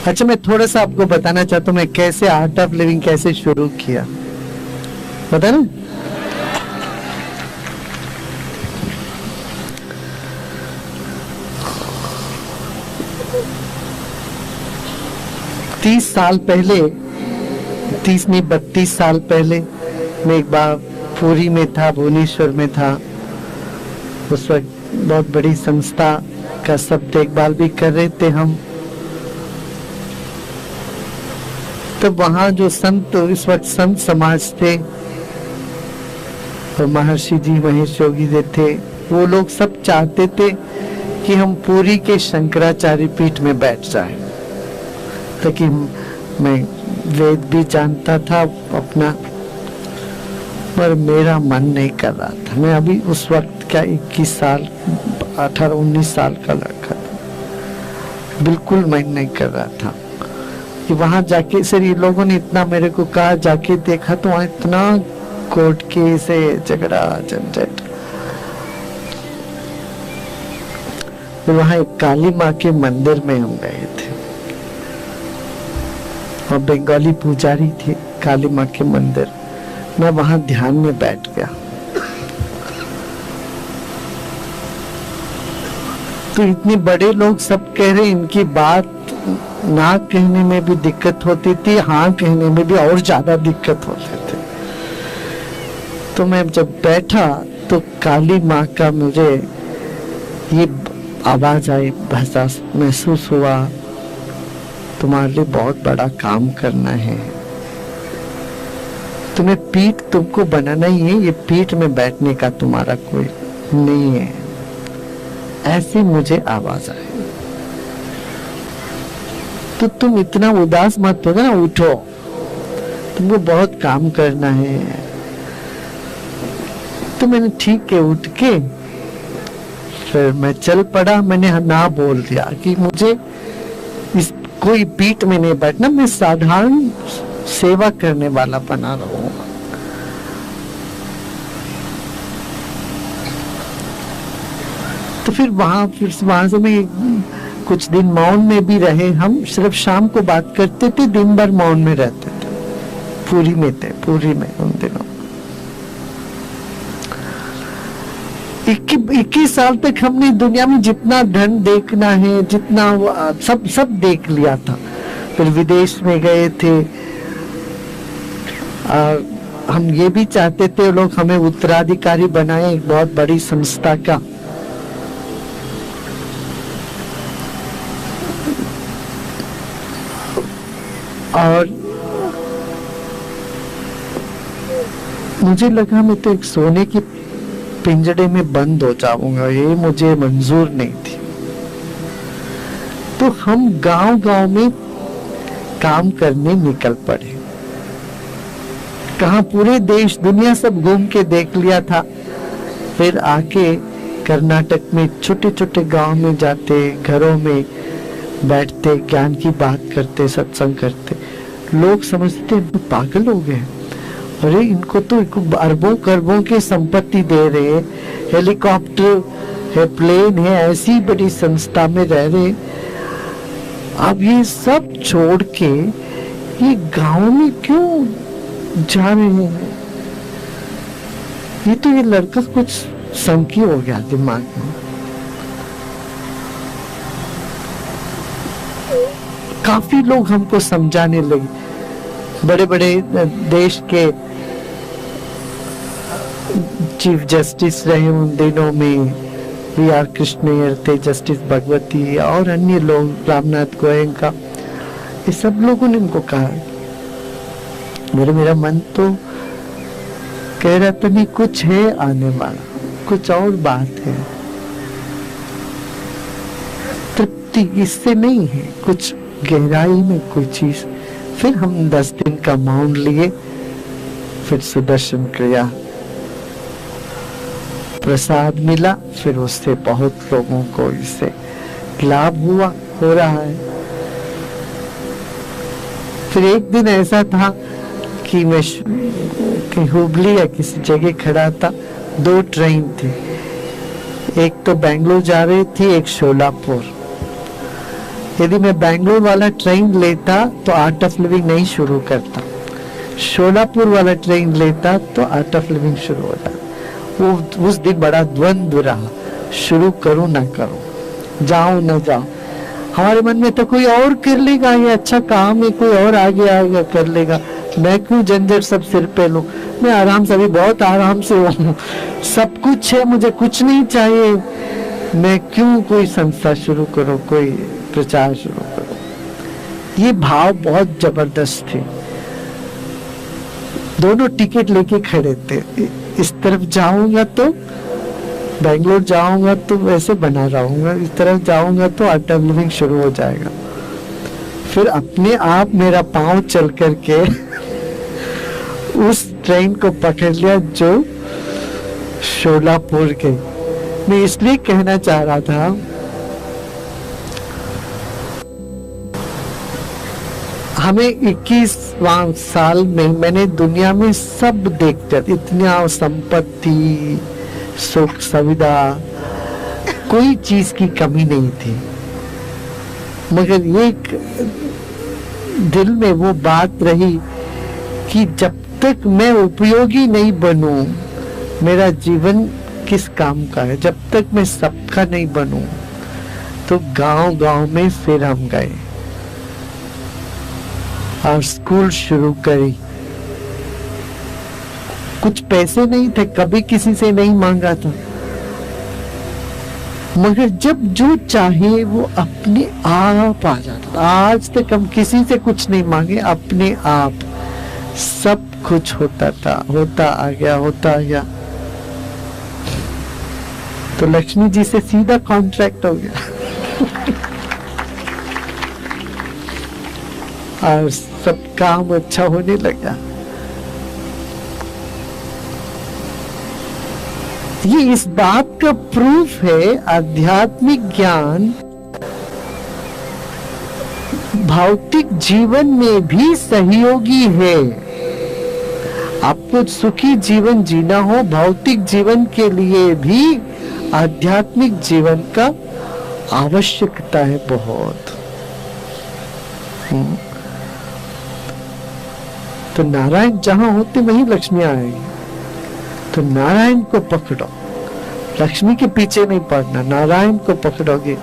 अच्छा, मैं थोड़ा सा आपको बताना चाहता हूँ मैं कैसे आर्ट ऑफ लिविंग कैसे शुरू किया, पता ना? 30 साल पहले, 30 नहीं 32 साल पहले मैं एक बार पुरी में था, भुवनेश्वर में था। उस वक्त बहुत बड़ी संस्था का सब देखभाल भी कर रहे थे हम। तो वहां जो संत, इस वक्त संत समाज थे और महर्षि जी महेश योगी जी थे, वो लोग सब चाहते थे कि हम पुरी के शंकराचार्य पीठ में बैठ जाए, ताकि मैं वेद भी जानता था अपना, पर मेरा मन नहीं कर रहा था। मैं अभी उस वक्त क्या 21 साल 18-19 साल का लड़का था, बिल्कुल मन नहीं कर रहा था कि वहां जाके। सर ये लोगों ने इतना मेरे को कहा, जाके देखा तो वहां इतना कोर्ट केस है, झगड़ा झंझट। तो वहां एक काली माँ के मंदिर में हम गए थे और बंगाली पुजारी थे, काली माँ के मंदिर। मैं वहां ध्यान में बैठ गया। तो इतने बड़े लोग सब कह रहे, इनकी बात ना कहने में भी दिक्कत होती थी, हाँ कहने में भी और ज्यादा दिक्कत होते थे। तो मैं जब बैठा तो काली माँ का मुझे ये आवाज आई, भाषा महसूस हुआ, तुम्हारे लिए बहुत बड़ा काम करना है, तुम्हें पीठ तुमको बनाना ही है, ये पीठ में बैठने का तुम्हारा कोई नहीं है। ऐसी मुझे आवाज आई। तो तुम इतना उदास मत हो ना, उठो, तुमको बहुत काम करना है। तो मैंने ठीक है उठ के फिर मैं चल पड़ा। मैंने ना बोल दिया कि मुझे इस कोई पीठ में नहीं बैठना, मैं साधारण सेवा करने वाला बना रहूंगा। तो फिर वहां से मैं कुछ दिन मौन में भी रहे। हम सिर्फ शाम को बात करते थे, दिन भर मौन में रहते थे। पुरी में थे, पुरी में उन दिनों 21 साल तक हमने दुनिया में जितना धन देखना है, जितना सब देख लिया था। फिर विदेश में गए थे और हम ये भी चाहते थे लोग हमें उत्तराधिकारी बनाए एक बहुत बड़ी संस्था का। और मुझे लगा मैं तो एक सोने की पिंजड़े में बंद हो जाऊंगा, ये मुझे मंजूर नहीं थी। तो हम गांव-गांव में काम करने निकल पड़े। कहाँ पूरे देश दुनिया सब घूम के देख लिया था। फिर आके कर्नाटक में छोटे छोटे गांव में जाते, घरों में बैठते, ज्ञान की बात करते, सत्संग करते। लोग समझते पागल हो गए, अरे इनको तो अरबों खरबों की संपत्ति दे रहे, हेलीकॉप्टर है, प्लेन है, ऐसी बड़ी संस्था में रह रहे, अब ये सब छोड़ के ये गांव में क्यों जा रहे हैं? ये तो ये लड़का कुछ संकी हो गया दिमाग में। काफी लोग हमको समझाने लगे। बड़े बड़े देश के चीफ जस्टिस रहे उन दिनों में, वी.आर. कृष्णैयर थे, जस्टिस भगवती और अन्य लोग, रामनाथ गोयनका, ये सब लोगों ने उनको कहा। मेरा मन तो कह रहा था नहीं, कुछ है आने वाला, कुछ और बात है, तृप्ति इससे नहीं है, कुछ गहराई में कोई चीज। फिर हम 10 दिन का मौन लिए, फिर सुदर्शन क्रिया प्रसाद मिला, फिर उससे बहुत लोगों को इससे लाभ हो रहा है। फिर एक दिन ऐसा था कि मैं हुबली या किसी जगह खड़ा था, 2 ट्रेन थी, एक तो बेंगलोर जा रही थी, एक शोलापुर। यदि मैं बेंगलोर वाला ट्रेन लेता तो आर्ट ऑफ लिविंग नहीं शुरू करता, शोलापुर वाला ट्रेन लेता तो आर्ट ऑफ लिविंग शुरू होता। वो उस दिन बड़ा द्वंद्व रहा, शुरू करूं ना करूं, जाऊं ना जाऊं। हमारे मन में तो कोई और कर लेगा, ये अच्छा काम है, कोई और आगे आगे कर लेगा, मैं क्यों झंझट सब सिर पे लूं, मैं आराम से, अभी बहुत आराम से हूँ, सब कुछ है, मुझे कुछ नहीं चाहिए, मैं क्यों कोई संस्था शुरू करूं, कोई प्रचार शुरू करूं। ये भाव बहुत जबरदस्त थे। दोनों टिकट लेके खड़े थे, इस तरफ जाऊंगा तो बेंगलोर जाऊंगा तो वैसे बना रहूंगा, इस तरफ जाऊंगा तो आर्ट ऑफ लिविंग शुरू हो जाएगा। फिर अपने आप मेरा पांव चल करके उस ट्रेन को पकड़ लिया जो शोलापुर के। मैं इसलिए कहना चाह रहा था, हमें 21वां साल में मैंने दुनिया में सब देख कर, इतना संपत्ति, सुख सुविधा, कोई चीज की कमी नहीं थी, मगर एक दिल में वो बात रही कि जब तक मैं उपयोगी नहीं बनूं, मेरा जीवन किस काम का है। जब तक मैं सबका नहीं बनूं, तो गांव गांव में फिर हम गए और स्कूल शुरू करी। कुछ पैसे नहीं थे, कभी किसी से नहीं मांगा था, मगर जब जो चाहे वो अपने आप आ जाता था। आज तक हम किसी से कुछ नहीं मांगे, अपने आप सब कुछ होता था, होता आ गया। तो लक्ष्मी जी से सीधा कॉन्ट्रैक्ट हो गया और सब काम अच्छा होने लगा। ये इस बात का प्रूफ है, आध्यात्मिक ज्ञान भौतिक जीवन में भी सहयोगी है। आपको सुखी जीवन जीना हो, भौतिक जीवन के लिए भी आध्यात्मिक जीवन का आवश्यकता है बहुत। तो नारायण जहां होते वहीं लक्ष्मी आएगी। तो नारायण को पकड़ो, लक्ष्मी के पीछे नहीं पड़ना, नारायण को पकड़ोगे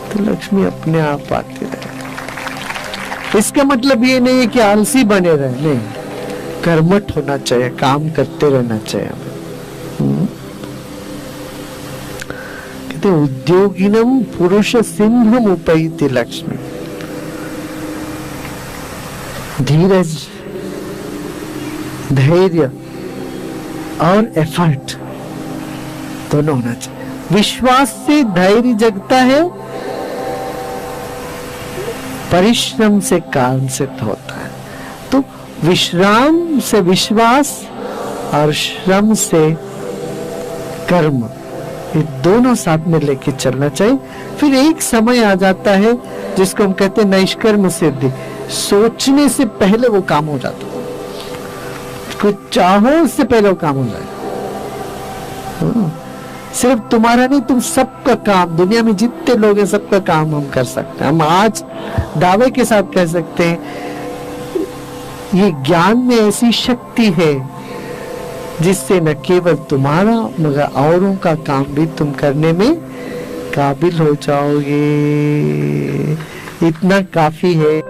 तो लक्ष्मी अपने आप आती रहे। इसका मतलब ये नहीं है कि आलसी बने रहे, नहीं, कर्मठ होना चाहिए, काम करते रहना चाहिए हमें। कहते उद्योगिनम पुरुष सिंहम उपैति लक्ष्मी। धीरज, धैर्य और एफर्ट दोनों होना चाहिए। विश्वास से धैर्य जगता है, परिश्रम से कारण सिद्ध होता है। तो विश्राम से विश्वास और श्रम से कर्म, ये दोनों साथ में लेके चलना चाहिए। फिर एक समय आ जाता है जिसको हम कहते हैं नैष्कर्म सिद्धि। सोचने से पहले वो काम हो जाता है, कुछ चाहो उससे पहले वो काम हो जाए। सिर्फ तुम्हारा नहीं, तुम सबका काम, दुनिया में जितने लोग हैं सबका काम हम कर सकते हैं। हम आज दावे के साथ कह सकते हैं ये ज्ञान में ऐसी शक्ति है जिससे न केवल तुम्हारा मगर औरों का काम भी तुम करने में काबिल हो जाओगे। इतना काफी है।